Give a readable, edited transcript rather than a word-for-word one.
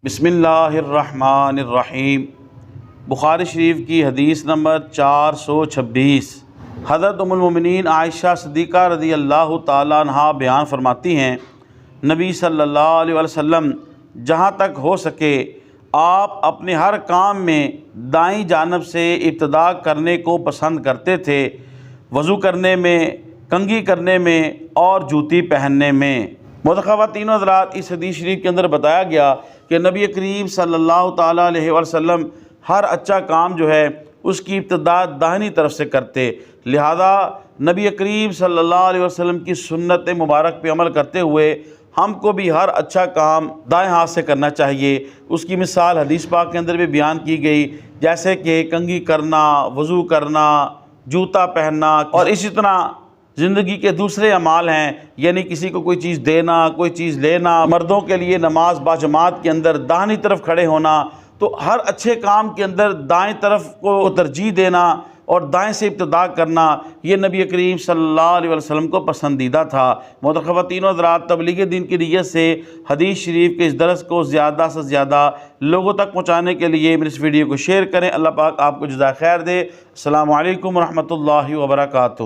بسم اللہ الرحمن الرحیم۔ بخاری شریف کی حدیث نمبر 426۔ حضرت ام المومنین عائشہ صدیقہ رضی اللہ تعالیٰ عنہا بیان فرماتی ہیں، نبی صلی اللہ علیہ وسلم جہاں تک ہو سکے آپ اپنے ہر کام میں دائیں جانب سے ابتدا کرنے کو پسند کرتے تھے، وضو کرنے میں، کنگھی کرنے میں اور جوتی پہننے میں۔ خواتین و حضرات، اس حدیث شریف کے اندر بتایا گیا کہ نبی کریم صلی اللہ تعالیٰ علیہ وسلم ہر اچھا کام جو ہے اس کی ابتدا داہنی طرف سے کرتے، لہذا نبی کریم صلی اللہ علیہ وسلم کی سنت مبارک پہ عمل کرتے ہوئے ہم کو بھی ہر اچھا کام دائیں ہاتھ سے کرنا چاہیے۔ اس کی مثال حدیث پاک کے اندر بھی بیان کی گئی، جیسے کہ کنگھی کرنا، وضو کرنا، جوتا پہننا، اور اسی طرح زندگی کے دوسرے اعمال ہیں، یعنی کسی کو کوئی چیز دینا، کوئی چیز لینا، مردوں کے لیے نماز باجماعت کے اندر داہنی طرف کھڑے ہونا، تو ہر اچھے کام کے اندر دائیں طرف کو ترجیح دینا اور دائیں سے ابتدا کرنا، یہ نبی کریم صلی اللہ علیہ وسلم کو پسندیدہ تھا۔ محترم خواتین و حضرات، تبلیغ دین کی نیت سے حدیث شریف کے اس درس کو زیادہ سے زیادہ لوگوں تک پہنچانے کے لیے میری اس ویڈیو کو شیئر کریں۔ اللہ پاک آپ کو جزائے خیر دے۔ السلام علیکم ورحمۃ اللہ وبرکاتہ۔